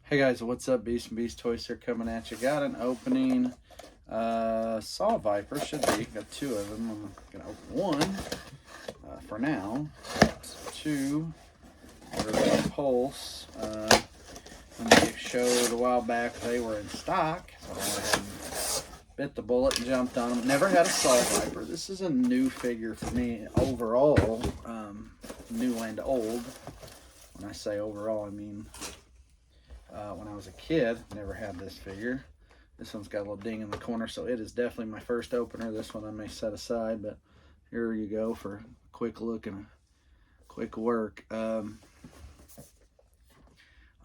Hey guys, what's up? Beast and Beast Toys here coming at you. Got an opening Saw Viper, should be. Got two of them. I'm going to open one for now. Two are Pulse. When they showed a while back, they were in stock. So I bit the bullet and jumped on them. Never had a Saw Viper. This is a new figure for me overall. New and old. When I say overall, I mean when I was a kid, never had this figure. This one's got a little ding in the corner, so it is definitely my first opener. This one I may set aside, but here you go for a quick look and a quick work. I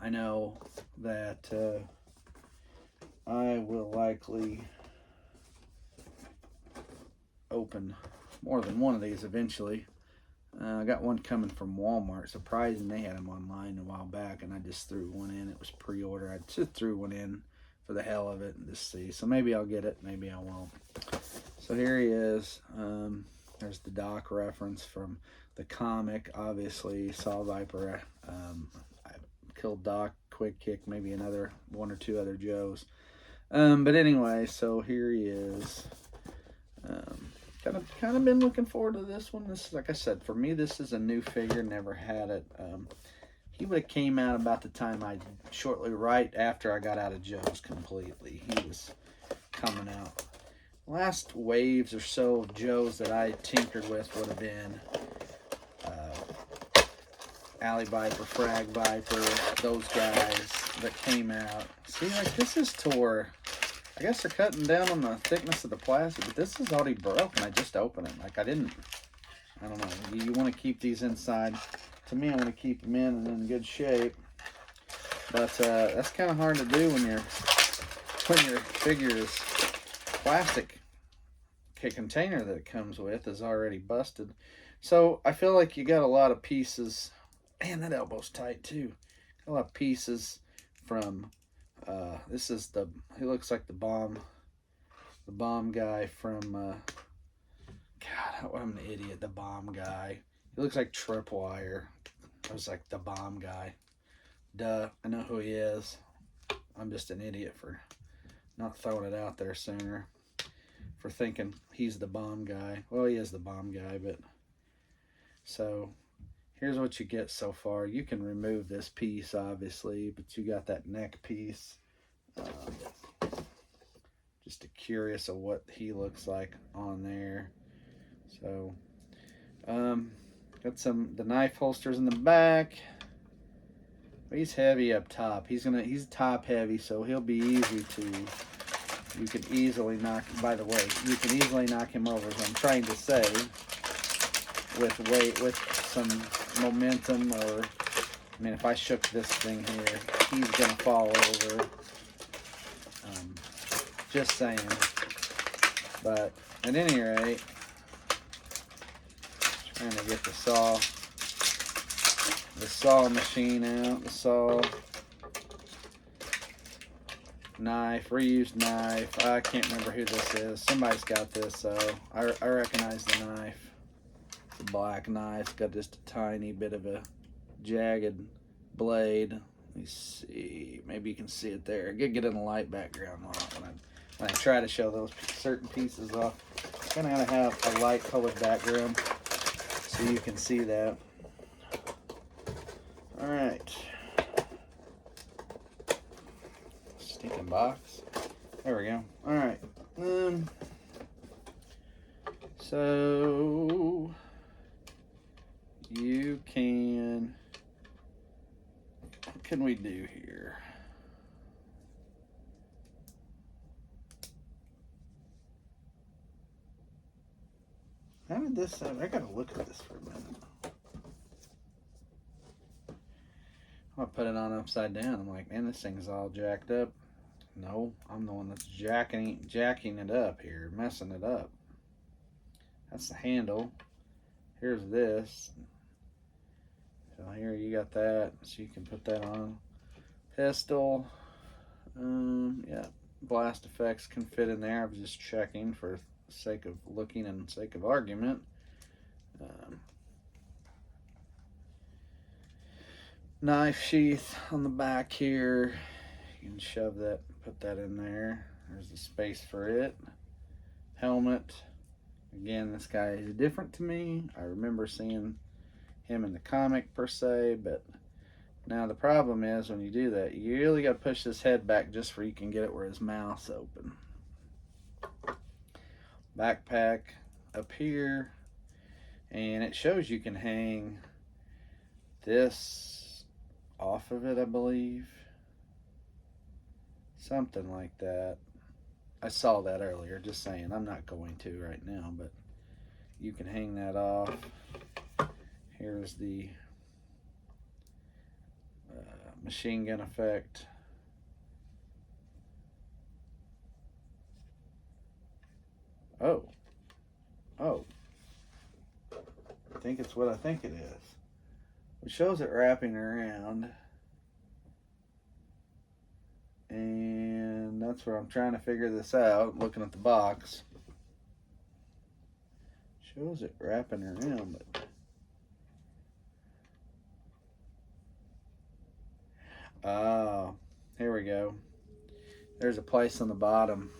know that I will likely open more than one of these eventually. I got one coming from Walmart. Surprising they had them online a while back, and I just threw one in. It was pre-order. I just threw one in for the hell of it and just see. So maybe I'll get it, maybe I won't. So here he is. There's the Doc reference from the comic. Obviously, Saw Viper. I killed Doc, Quick Kick, maybe another one or two other Joes. But anyway, so here he is. Kind of been looking forward to this one. This, like I said, for me, this is a new figure. Never had it. He would have came out about the time shortly right after I got out of Joe's completely. He was coming out. Last waves or so of Joe's that I tinkered with would have been Alley Viper, Frag Viper, those guys that came out. See, like this is to where I guess they're cutting down on the thickness of the plastic, but this is already broken. I just opened it. Like I don't know. You want to keep these inside. To me, I want to keep them in and in good shape. But that's kind of hard to do when your figure is plastic. Container that it comes with is already busted. So I feel like you got a lot of pieces. Man, that elbow's tight too. Got a lot of pieces from. This is he looks like the bomb guy from, God, I'm an idiot, the bomb guy. He looks like Tripwire. I was like the bomb guy. Duh, I know who he is. I'm just an idiot for not throwing it out there sooner. For thinking he's the bomb guy. Well, he is the bomb guy, but. So, here's what you get so far. You can remove this piece, obviously, but you got that neck piece. Just curious of what he looks like on there. So, got the knife holsters in the back. He's heavy up top. He's top heavy, so he'll be easy to. You can easily knock. By the way, you can easily knock him over. As I'm trying to say, with weight, with some momentum, or I mean, if I shook this thing here, he's gonna fall over. Just saying. But at any rate, trying to get the saw machine out, the saw knife, reused knife. I can't remember who this is. Somebody's got this, so I recognize the knife. It's a black knife. It's got just a tiny bit of a jagged blade. Let me see. Maybe you can see it there. Get in the light background when I try to show those certain pieces off. Kind of gotta have a light colored background so you can see that. All right. Stinking box. There we go. All right. So you can. What can we do here? How did this? I gotta look at this for a minute. I put it on upside down. I'm like, man, this thing's all jacked up. No, I'm the one that's jacking it up here, messing it up. That's the handle. Here's this. So here you got that, so you can put that on. Pistol. Yeah, blast effects can fit in there. I was just checking for the sake of looking and sake of argument. Knife sheath on the back here. You can shove that, put that in there. There's the space for it. Helmet. Again, this guy is different to me. I remember seeing him in the comic per se, but now the problem is when you do that, you really got to push this head back just so you can get it where his mouth's open. Backpack up here, and it shows you can hang this off of it, I believe. Something like that. I saw that earlier, just saying. I'm not going to right now, but you can hang that off. Here's the machine gun effect. Oh. I think it's what I think it is. It shows it wrapping around. And that's where I'm trying to figure this out, looking at the box. Shows it wrapping around, but here we go. There's a place on the bottom,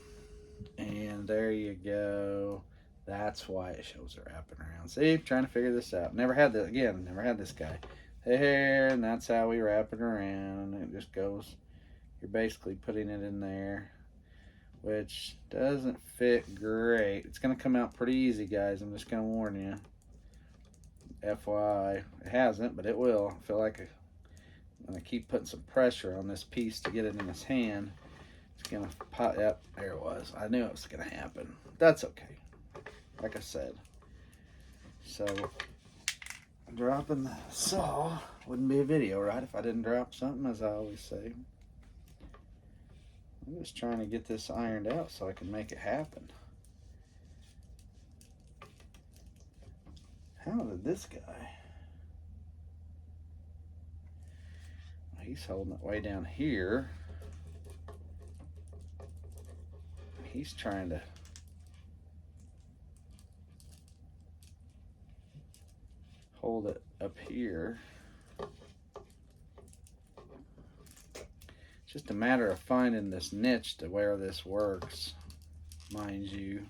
and there you go. That's why it shows it wrapping around. See, trying to figure this out. Never had this guy. Here, and that's how we wrap it around. It just goes. You're basically putting it in there, which doesn't fit great. It's going to come out pretty easy, guys. I'm just going to warn you. FYI. It hasn't, but it will. I feel like I'm going to keep putting some pressure on this piece to get it in his hand. It's going to pop. Yep, there it was. I knew it was going to happen. That's okay. Like I said. So, dropping the saw wouldn't be a video, right? If I didn't drop something, as I always say. I'm just trying to get this ironed out so I can make it happen. How did this guy? He's holding it way down here. He's trying to hold it up here. It's just a matter of finding this niche to where this works, mind you.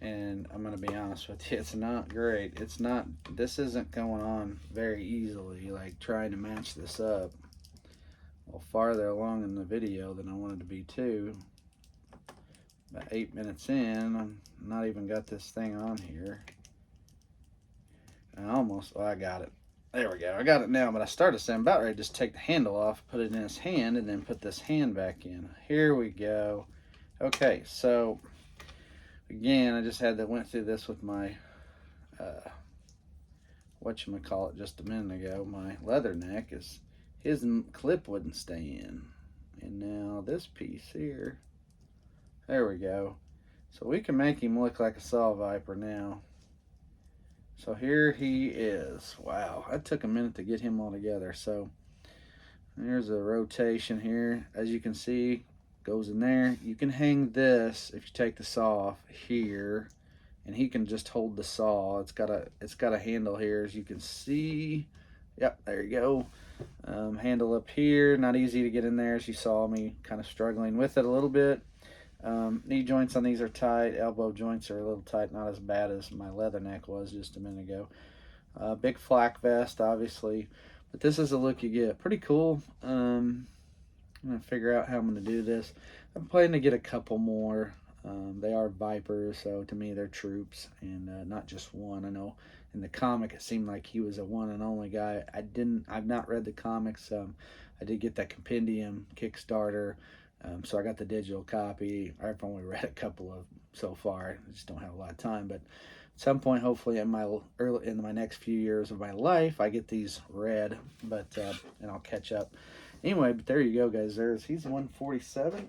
And I'm going to be honest with you, it's not great. It's not, this isn't going on very easily, like trying to match this up. Well, farther along in the video than I wanted to be too. About 8 minutes in, I'm not even got this thing on here. I got it. There we go. I got it now, but I started saying I'm about ready to just take the handle off, put it in his hand, and then put this hand back in. Here we go. Okay, so again, I just went through this with my whatchamacallit just a minute ago. My leather neck is, his clip wouldn't stay in. And now this piece here, there we go. So we can make him look like a saw viper now. So here he is. Wow, that took a minute to get him all together. So there's a rotation here. As you can see, goes in there. You can hang this if you take the saw off here, and he can just hold the saw. It's got a handle here, as you can see. Yep, there you go. Handle up here, not easy to get in there, as you saw me kind of struggling with it a little bit. Knee joints on these are tight. Elbow joints are a little tight, not as bad as my leather neck was just a minute ago. Big flak vest, obviously, but this is the look you get. Pretty cool. I'm gonna figure out how I'm gonna do this. I'm planning to get a couple more. They are Vipers, so to me they're troops, and not just one. I know in the comic it seemed like he was a one and only guy. I've not read the comics. I did get that compendium Kickstarter. So I got the digital copy. I've only read a couple of so far. I just don't have a lot of time. But at some point, hopefully in my next few years of my life, I get these read. But and I'll catch up. Anyway, but there you go, guys. He's 147.